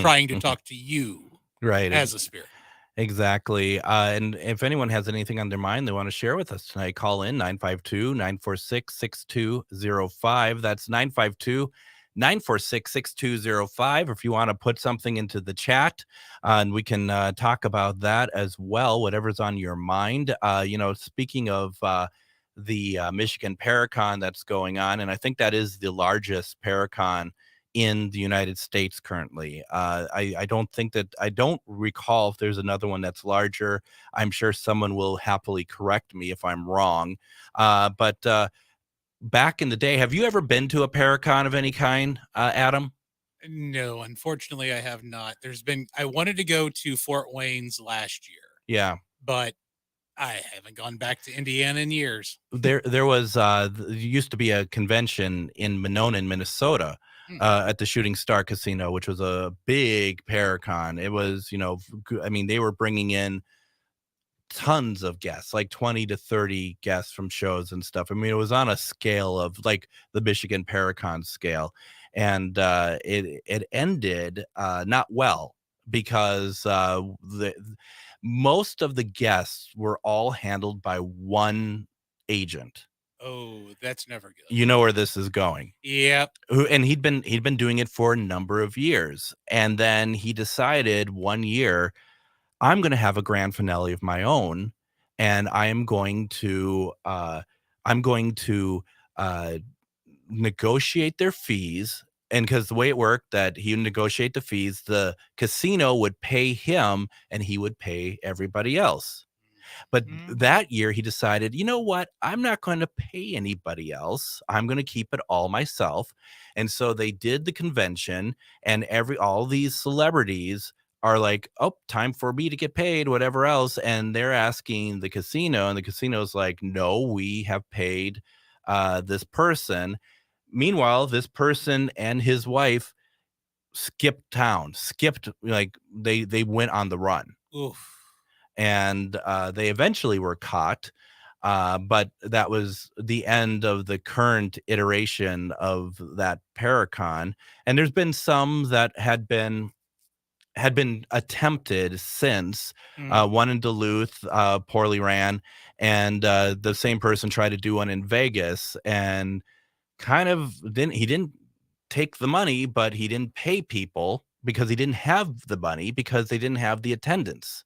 trying to talk to you as a spirit. Exactly. And if anyone has anything on their mind they want to share with us tonight, call in 952-946-6205. That's 952-946-6205. Or if you want to put something into the chat, and we can talk about that as well, whatever's on your mind. Speaking of the Michigan Paracon that's going on, and I think that is the largest Paracon in the United States currently. I don't recall if there's another one that's larger. I'm sure someone will happily correct me if I'm wrong. But back in the day, have you ever been to a Paracon of any kind, Adam? No, unfortunately, I have not. I wanted to go to Fort Wayne's last year. Yeah. But I haven't gone back to Indiana in years. There used to be a convention in Mononan, Minnesota, at the Shooting Star Casino, which was a big Paracon. It was, they were bringing in tons of guests, like 20 to 30 guests from shows and stuff. I mean, it was on a scale of like the Michigan Paracon scale, and it ended not well because most of the guests were all handled by one agent. Oh, that's never good. You know where this is going. Yep. And he'd been doing it for a number of years. And then he decided one year, I'm going to have a grand finale of my own, and I'm going to negotiate their fees. And because the way it worked, that he would negotiate the fees, the casino would pay him and he would pay everybody else. But that year he decided, you know what? I'm not going to pay anybody else. I'm going to keep it all myself. And so they did the convention, and all these celebrities are like, oh, time for me to get paid, whatever else. And they're asking the casino, and the casino's like, no, we have paid this person. Meanwhile, this person and his wife skipped town, like they went on the run. Oof. And they eventually were caught, but that was the end of the current iteration of that Paracon. And there's been some that had been attempted since. One in Duluth, poorly ran, and the same person tried to do one in Vegas, and kind of didn't take the money, but he didn't pay people because he didn't have the money, because they didn't have the attendance.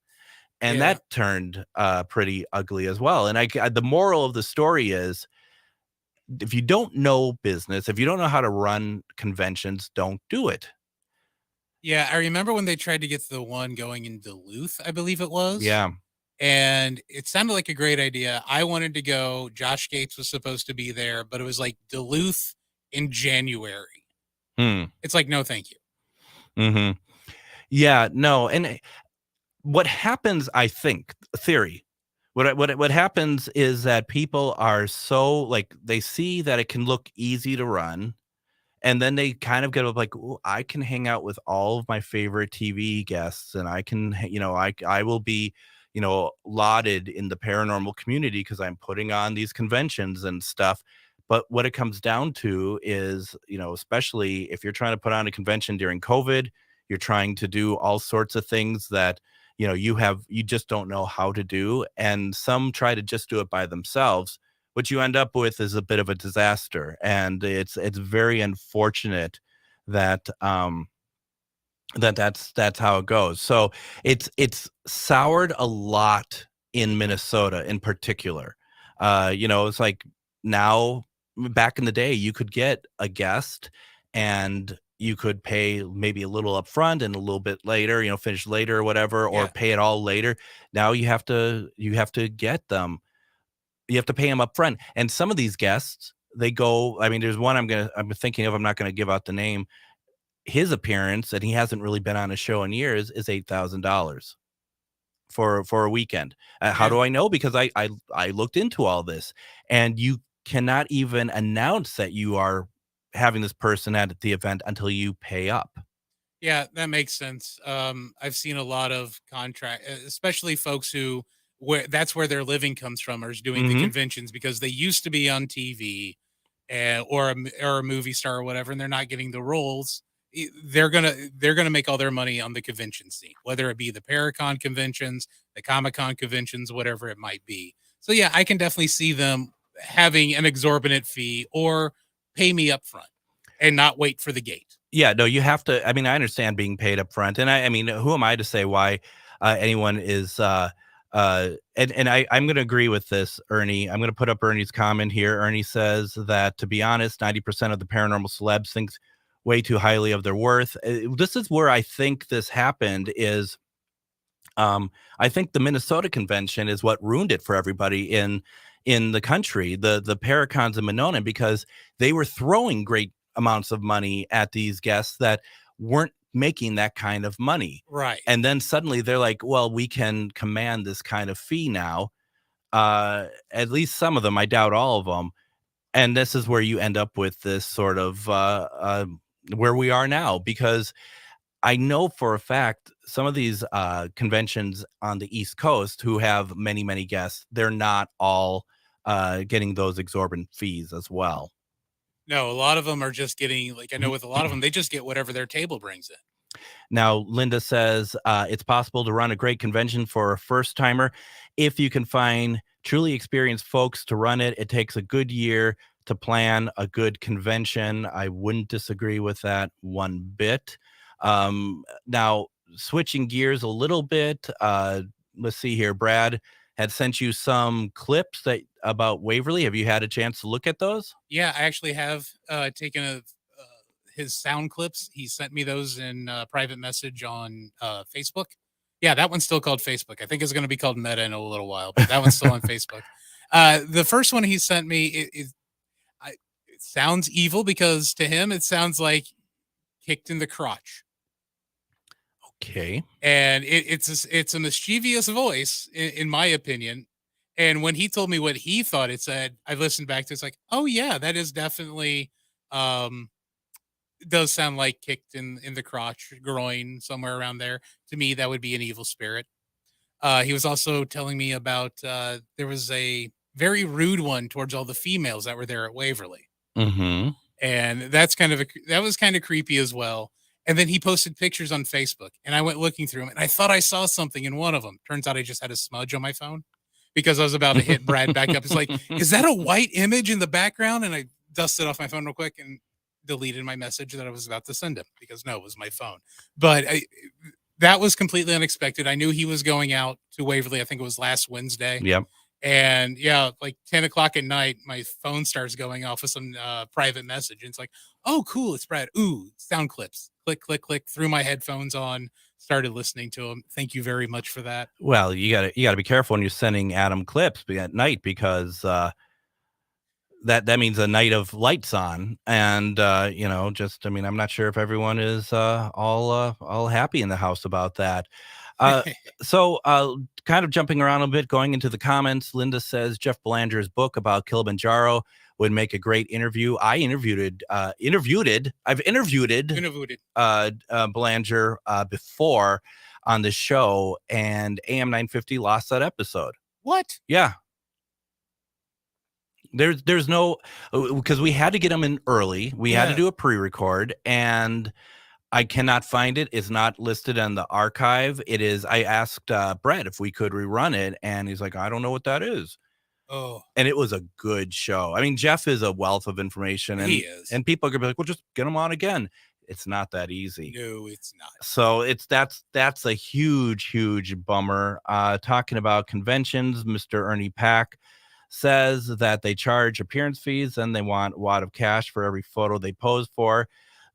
And that turned pretty ugly as well. And the moral of the story is, if you don't know business, if you don't know how to run conventions, don't do it. Yeah, I remember when they tried to get the one going in Duluth, I believe it was. Yeah. And it sounded like a great idea. I wanted to go. Josh Gates was supposed to be there, but it was like Duluth in January. It's like, no, thank you. Mm-hmm. Yeah, no. And what happens, I think, theory, what happens is that people are so, like, they see that it can look easy to run, and then they kind of get like, oh, I can hang out with all of my favorite TV guests, and I can, I will be, lauded in the paranormal community because I'm putting on these conventions and stuff. But what it comes down to is, especially if you're trying to put on a convention during COVID, you're trying to do all sorts of things that, you just don't know how to do. And some try to just do it by themselves. What you end up with is a bit of a disaster. And it's very unfortunate that, that's how it goes. So it's soured a lot in Minnesota in particular. It's like, now, back in the day, you could get a guest and you could pay maybe a little up front and a little bit later, finish later or whatever, or pay it all later. Now you have to get them. You have to pay them up front. And some of these guests, they go, there's one I'm thinking of, I'm not going to give out the name. His appearance, and he hasn't really been on a show in years, is $8,000 for a weekend. How do I know? Because I looked into all this, and you cannot even announce that you are having this person at the event until you pay up. Yeah, that makes sense. I've seen a lot of contract, especially folks that's where their living comes from, is doing the conventions, because they used to be on TV or a movie star or whatever, and they're not getting the roles. They're gonna make all their money on the convention scene, whether it be the Paracon conventions, the Comic-Con conventions, whatever it might be. So yeah, I can definitely see them having an exorbitant fee, or pay me up front and not wait for the gate. Yeah, no, you have to. I understand being paid up front, and who am I to say why anyone is? And I'm going to agree with this, Ernie. I'm going to put up Ernie's comment here. Ernie says that, to be honest, 90% of the paranormal celebs thinks way too highly of their worth. This is where I think this happened. Is I think the Minnesota convention is what ruined it for everybody in the country, the Paracons in Monona, because they were throwing great amounts of money at these guests that weren't making that kind of money. Right. And then suddenly they're like, well, we can command this kind of fee now. At least some of them, I doubt all of them. And this is where you end up with this sort of where we are now, because I know for a fact some of these conventions on the East Coast who have many, many guests, they're not all getting those exorbitant fees as well. No, a lot of them are just getting, like, I know with a lot of them, they just get whatever their table brings in. Now, Linda says it's possible to run a great convention for a first timer if you can find truly experienced folks to run it. It takes a good year to plan a good convention. I wouldn't disagree with that one bit. Now, switching gears a little bit, let's see here. Brad had sent you some clips about Waverly. Have you had a chance to look at those? Yeah, I actually have taken his sound clips. He sent me those in a private message on Facebook. Yeah, that one's still called Facebook. I think it's going to be called Meta in a little while, but that one's still on Facebook. The first one he sent me, it sounds evil because to him it sounds like kicked in the crotch. Okay. And it's a mischievous voice in my opinion. And when he told me what he thought it said, I listened back to it. It's like, oh yeah, that is definitely does sound like kicked in the crotch, groin, somewhere around there. To me, that would be an evil spirit. He was also telling me about there was a very rude one towards all the females that were there at Waverly. Mm-hmm. And that was kind of creepy as well. And then he posted pictures on Facebook, and I went looking through them, and I thought I saw something in one of them. Turns out I just had a smudge on my phone because I was about to hit Brad back up. It's like, is that a white image in the background? And I dusted off my phone real quick and deleted my message that I was about to send him because no, it was my phone. But that was completely unexpected. I knew he was going out to Waverly. I think it was last Wednesday. Yep. And yeah, like 10 o'clock at night, my phone starts going off with some private message. And it's like, oh, cool. It's Brad. Ooh, sound clips. Click, click, click. Threw my headphones on, started listening to him. Thank you very much for that. Well, you gotta be careful when you're sending Adam clips at night because that means a night of lights on. And, I'm not sure if everyone is all happy in the house about that. So kind of jumping around a bit, going into the comments, Linda says Jeff Belanger's book about Kilimanjaro would make a great interview. I've interviewed Belanger before on the show, and AM 950 lost that episode. What? Yeah. There's no, because we had to get them in early. We had to do a pre-record, and I cannot find it. It's not listed on the archive. It is. I asked Brett if we could rerun it, and he's like, I don't know what that is. Oh. And it was a good show. I mean, Jeff is a wealth of information, and he is. And people are gonna be like, well, just get him on again. It's not that easy. No, it's not. So that's a huge bummer. Talking about conventions, Mr. Ernie Pack says that they charge appearance fees and they want a wad of cash for every photo they pose for.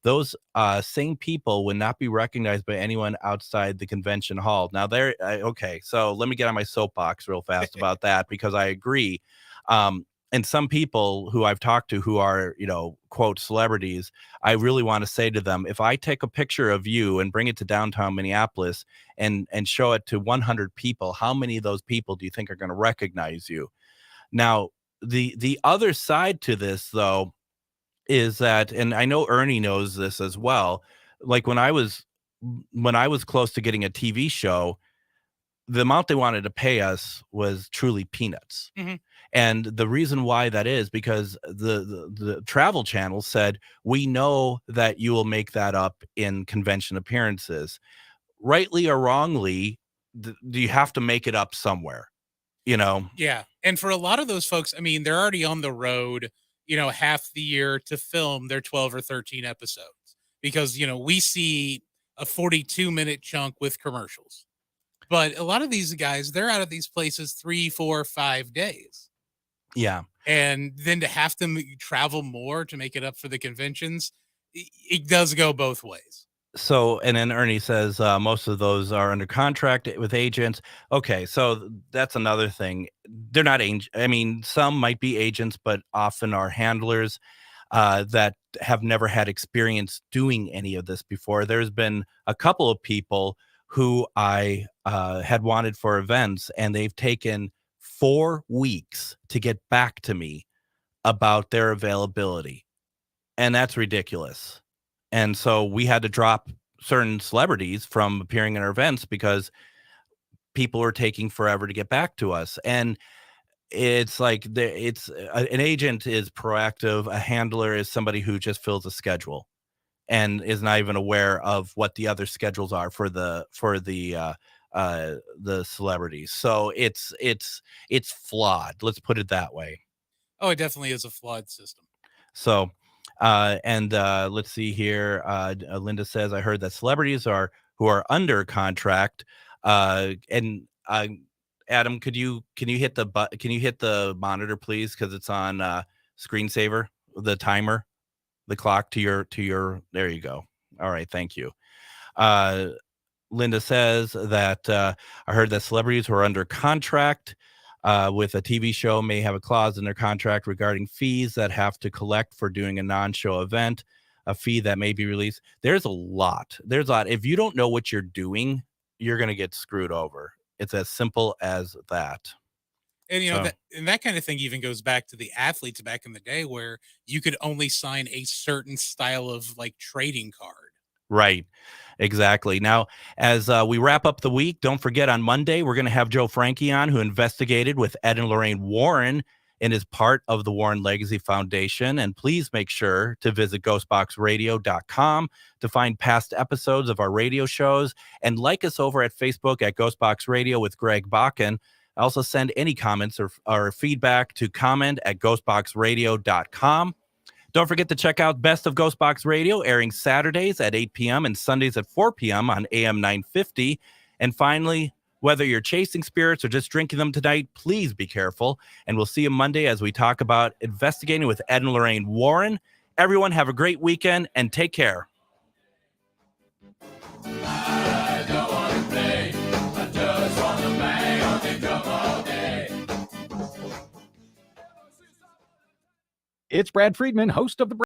Those same people would not be recognized by anyone outside the convention hall. Now, okay, so let me get on my soapbox real fast about that, because I agree. And some people who I've talked to who are, quote, celebrities, I really want to say to them, if I take a picture of you and bring it to downtown Minneapolis and show it to 100 people, how many of those people do you think are going to recognize you? Now, the other side to this, though, is that, and I know Ernie knows this as well, like when I was close to getting a TV show, the amount they wanted to pay us was truly peanuts. Mm-hmm. And the reason why that is because the travel channel said, we know that you will make that up in convention appearances. Rightly or wrongly, you have to make it up somewhere, Yeah. And for a lot of those folks, I mean, they're already on the road, half the year to film their 12 or 13 episodes, because, we see a 42-minute chunk with commercials. But a lot of these guys, they're out of these places 3, 4, 5 days. Yeah. And then to have to travel more to make it up for the conventions, it does go both ways. So, and then Ernie says most of those are under contract with agents. Okay, so that's another thing. They're not agents. I mean, some might be agents, but often are handlers that have never had experience doing any of this before. There's been a couple of people who I had wanted for events, and they've taken 4 weeks to get back to me about their availability. And that's ridiculous. And so we had to drop certain celebrities from appearing in our events because people were taking forever to get back to us. And it's like an agent is proactive. A handler is somebody who just fills a schedule and is not even aware of what the other schedules are for the the celebrities. So it's flawed. Let's put it that way. Oh, it definitely is a flawed system. So, let's see here. Linda says, I heard that celebrities who are under contract. Adam, can you hit the monitor, please? Cause it's on, screensaver, the timer, the clock to your, there you go. All right. Thank you. Linda says that, I heard that celebrities who are under contract, with a TV show may have a clause in their contract regarding fees that have to collect for doing a non-show event, a fee that may be released. There's a lot. If you don't know what you're doing, you're going to get screwed over. It's as simple as that. And, that kind of thing even goes back to the athletes back in the day where you could only sign a certain style of like trading card. Right. Exactly. Now, as we wrap up the week, don't forget on Monday, we're going to have Joe Frankie on, who investigated with Ed and Lorraine Warren and is part of the Warren Legacy Foundation. And please make sure to visit GhostBoxRadio.com to find past episodes of our radio shows, and like us over at Facebook at GhostBox Radio with Greg Bakun. Also send any comments or feedback to comment@GhostBoxRadio.com. Don't forget to check out Best of GhostBox Radio, airing Saturdays at 8 p.m. and Sundays at 4 p.m. on AM 950. And finally, whether you're chasing spirits or just drinking them tonight, please be careful. And we'll see you Monday as we talk about investigating with Ed and Lorraine Warren. Everyone have a great weekend and take care. It's Brad Friedman, host of the